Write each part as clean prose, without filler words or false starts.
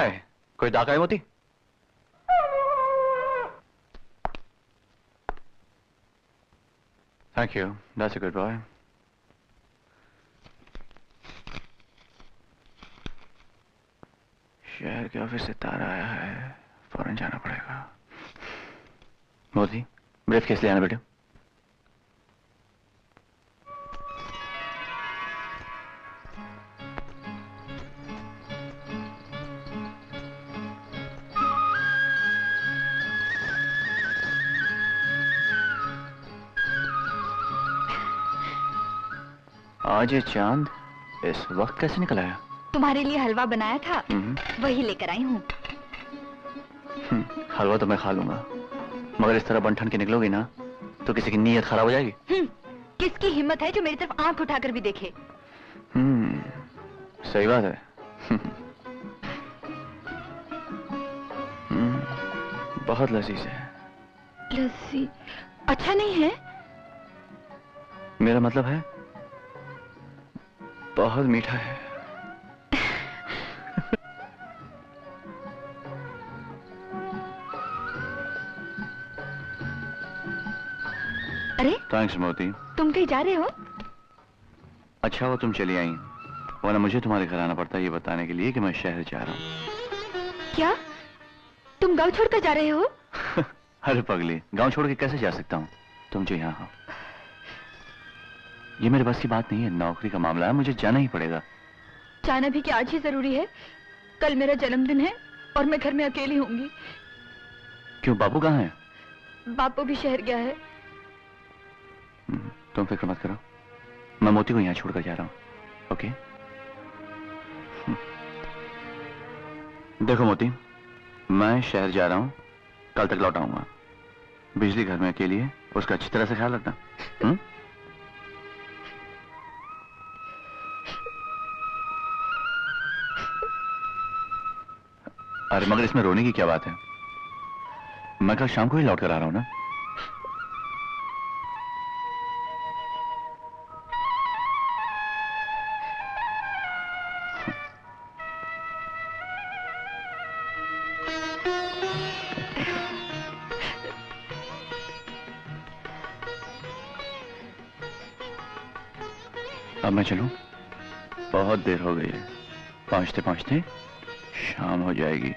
हाय, कोई डाका है मोती? Thank you, that's a good boy. शहर के ऑफिस से तार आया है, फौरन जाना पड़ेगा। मोती, ब्रीफ केस ले आना बेटे। आज ये चांद इस वक्त कैसे निकल आया? तुम्हारे लिए हलवा बनाया था, वही लेकर आई हूँ। हलवा तो मैं खा लूंगा, मगर इस तरह बन-ठन के निकलोगी ना तो किसी की नीयत खराब हो जाएगी। किसकी हिम्मत है जो मेरी तरफ आंख उठाकर भी देखे? सही बात है। बहुत लजीज है। लस्सी अच्छा नहीं है? मेरा मतलब है बहुत मीठा है। अरे थैंक्स मोती। तुम कहीं जा रहे हो? अच्छा वो तुम चली आई, वरना मुझे तुम्हारे घर आना पड़ता ये बताने के लिए कि मैं शहर जा रहा हूँ। क्या तुम गांव छोड़कर जा रहे हो? अरे पगली, गांव छोड़ के कैसे जा सकता हूँ? तुम जो यहाँ हो। ये मेरे बस की बात नहीं है, नौकरी का मामला है, मुझे जाना ही पड़ेगा। जाना भी क्या आज ही जरूरी है? कल मेरा जन्मदिन है और मैं घर में अकेली होंगी। क्यों, बाबू कहाँ है? बापू भी शहर गया है। तुम फिक्र मत करो, मैं मोती को यहाँ छोड़कर जा रहा हूँ। ओके? देखो मोती, मैं शहर जा रहा हूँ, कल तक लौट आऊंगा। बिजली घर में अकेली है, उसका अच्छी तरह से ख्याल रखना। अरे मगर इसमें रोने की क्या बात है? मैं कल शाम को ही लौट कर आ रहा हूं ना। अब मैं चलूं? बहुत देर हो गई है, पहुंचते पहुंचते शाम हो जाएगी।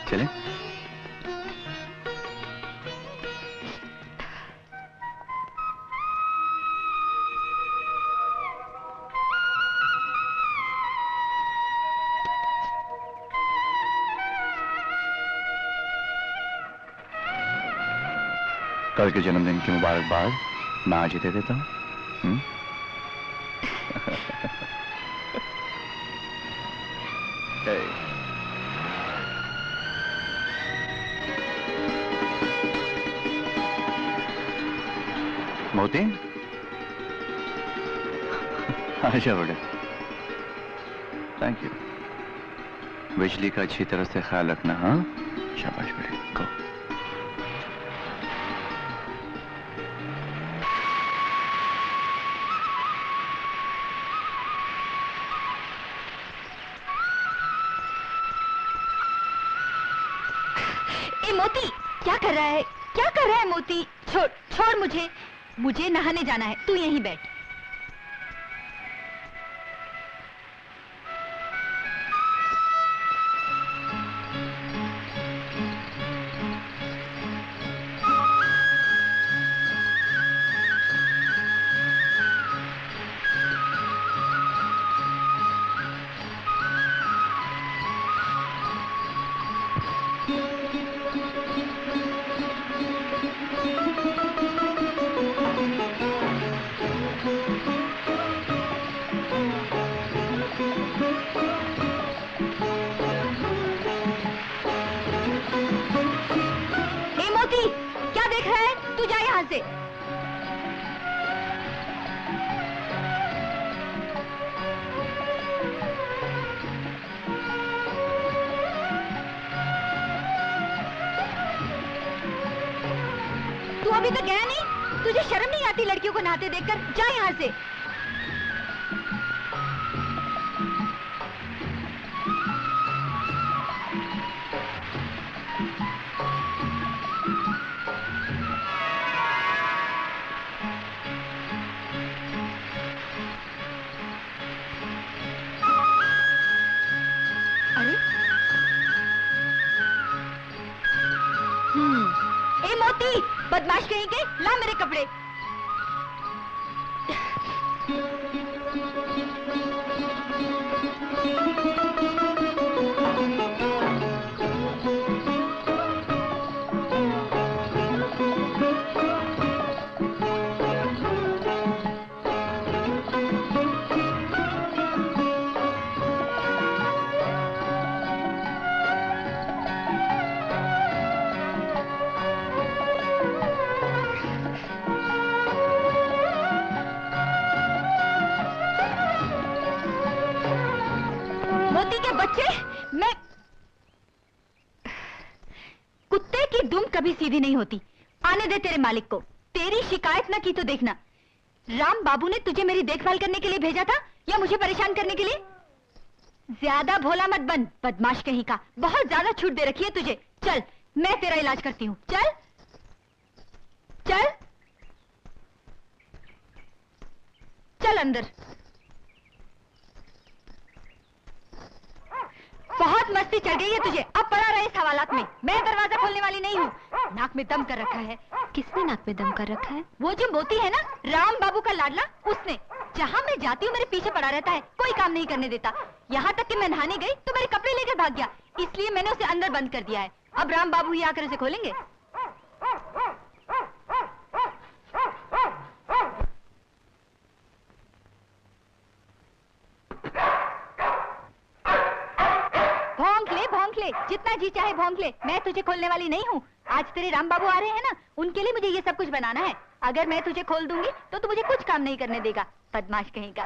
चलें? कल के जन्मदिन की मुबारकबाद मैं आज ही दे देता हूँ। मोती, आजा बेटा। Thank you. बिजली का अच्छी तरह से ख्याल रखना। हाँ, शाबाश बेटे। गो। मोती क्या कर रहा है? क्या कर रहा है मोती? छोड़ छोड़ मुझे, मुझे नहाने जाना है, तू यहीं बैठ। अभी तक गया नहीं? तुझे शर्म नहीं आती लड़कियों को नहाते देखकर? जा यहाँ से। मोती, बदमाश कहीं के, ला मेरे कपड़े। मोती के बच्चे, मैं कुत्ते की दुम कभी सीधी नहीं होती। आने दे तेरे मालिक को। तेरी शिकायत न की तो देखना। राम बाबू ने तुझे मेरी देखभाल करने के लिए भेजा था या मुझे परेशान करने के लिए? ज्यादा भोला मत बन, बदमाश कहीं का। बहुत ज्यादा छूट दे रखी है तुझे। चल, मैं तेरा इलाज करती हूँ। चल चल चल अंदर। बहुत मस्ती चढ़ गई है तुझे, अब पड़ा रहे इस हवालात में। मैं दरवाजा खोलने वाली नहीं हूँ। नाक में दम कर रखा है। किसने नाक में दम कर रखा है? वो जो मोती है ना, राम बाबू का लाडला, उसने। जहाँ मैं जाती हूँ मेरे पीछे पड़ा रहता है, कोई काम नहीं करने देता। यहाँ तक कि मैं नहाने गई तो मेरे कपड़े लेकर भाग गया, इसलिए मैंने उसे अंदर बंद कर दिया है। अब राम बाबू ही आकर उसे खोलेंगे। भौंक ले, जितना जी चाहे भौंक ले। मैं तुझे खोलने वाली नहीं हूँ। आज तेरे राम बाबू आ रहे हैं ना, उनके लिए मुझे ये सब कुछ बनाना है। अगर मैं तुझे खोल दूंगी तो तू मुझे कुछ काम नहीं करने देगा, बदमाश कहीं का।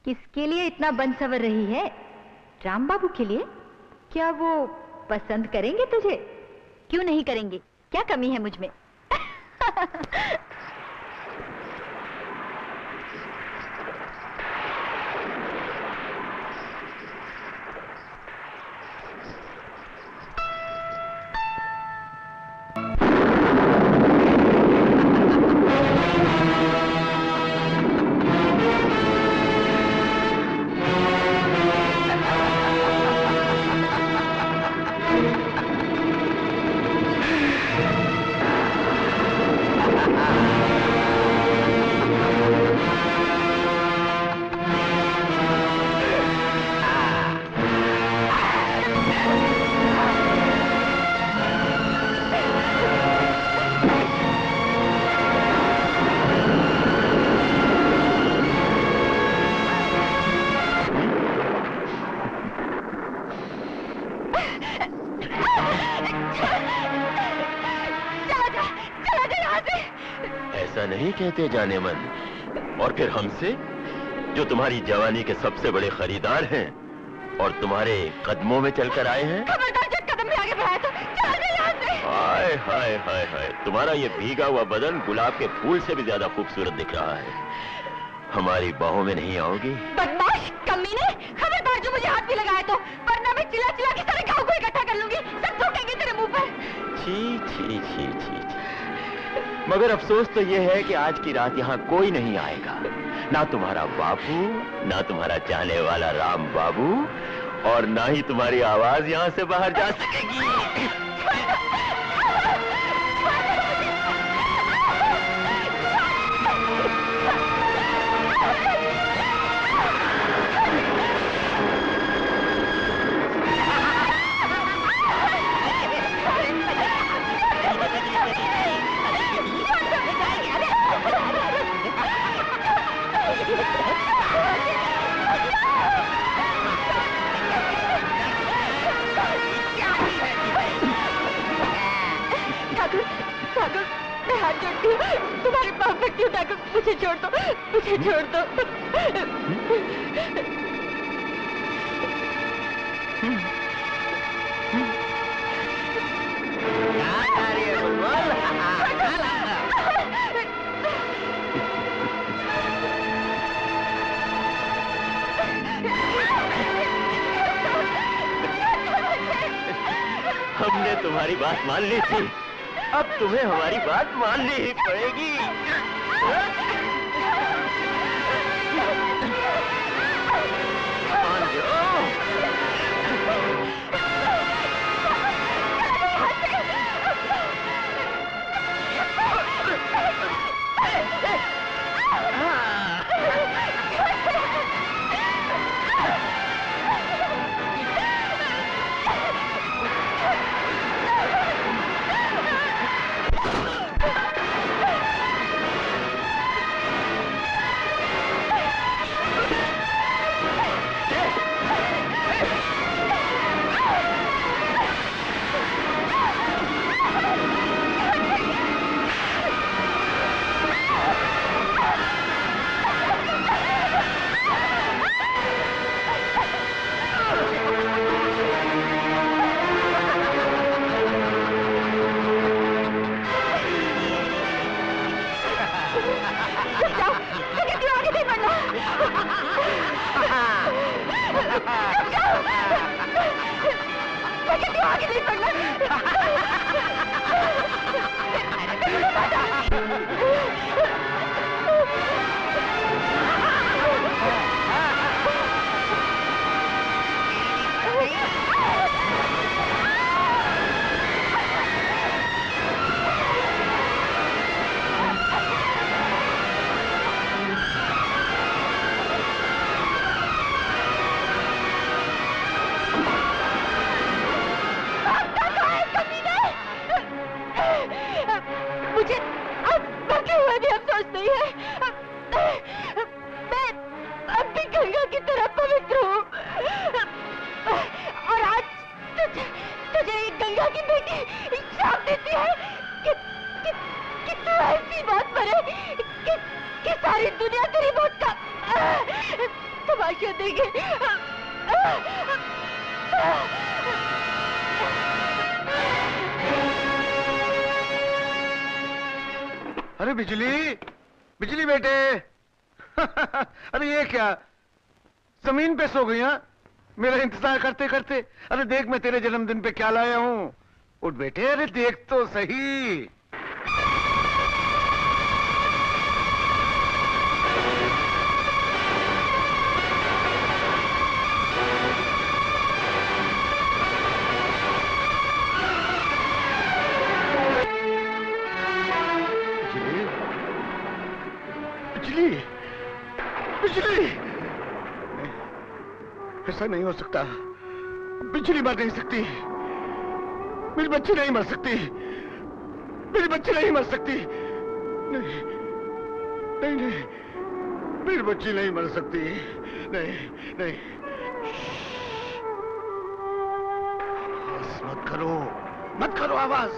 किसके लिए इतना बन सवर रही है? राम बाबू के लिए? क्या वो पसंद करेंगे तुझे? क्यों नहीं करेंगे? क्या कमी है मुझ में? नहीं कहते जाने मन, और फिर हमसे जो तुम्हारी जवानी के सबसे बड़े खरीदार हैं और तुम्हारे कदमों में चलकर आए हैं। खबरदार, जब कदम भी आगे बढ़ाया तो चला जा यहाँ से। हाय हाय हाय हाय, तुम्हारा ये भीगा हुआ बदन गुलाब के फूल से भी ज्यादा खूबसूरत दिख रहा है। हमारी बाहों में नहीं आओगी? बदमाश कमीने, खबरदार जो मुझे हाथ भी लगाया तो, वरना मैं चिल्ला चिल्ला के सारे गांव को इकट्ठा कर लूंगी। सब थूकेंगे तेरे मुंह पर। छी छी छी छी, मगर अफसोस तो ये है कि आज की रात यहाँ कोई नहीं आएगा। ना तुम्हारा बापू, ना तुम्हारा चाहने वाला राम बाबू, और ना ही तुम्हारी आवाज यहाँ से बाहर जा सकेगी। ठाकुर, मैं हाथ जोड़ती हूँ, तुम्हारे पाँव रखती हूँ ठाकुर, मुझे छोड़ दो, मुझे छोड़ दो। हमने तुम्हारी बात मान ली थी, अब तुम्हें हमारी बात माननी ही पड़ेगी। आगे नहीं बढ़ना। मुझे अब मरते हुए भी अफसोस नहीं है। मैं अब भी गंगा की तरह पवित्र हूँ। और आज तुझे गंगा की बेटी श्राप देती है कि तू ऐसी मौत मरे कि सारी दुनिया तेरी मौत का तमाशा देंगे। अरे बिजली, बिजली बेटे। अरे ये क्या, जमीन पे सो गई? हाँ, मेरा इंतजार करते करते। अरे देख मैं तेरे जन्मदिन पे क्या लाया हूँ। उठ बेटे, अरे देख तो सही। बिजली, बिजली, ऐसा नहीं हो सकता। बिजली मर नहीं सकती। मेरी बच्ची नहीं मर सकती। मेरी बच्ची नहीं मर सकती। नहीं, नहीं, नहीं, मेरी बच्ची नहीं मर सकती। नहीं, नहीं, आवाज मत करो, मत करो आवाज।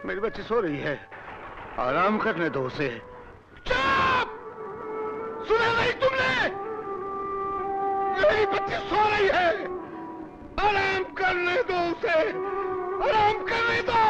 मेरी बच्ची सो रही है, आराम करने दो उसे। चुप! सुना नहीं तुमने? मेरी बच्ची सो रही है, आराम करने दो उसे, आराम करने दो।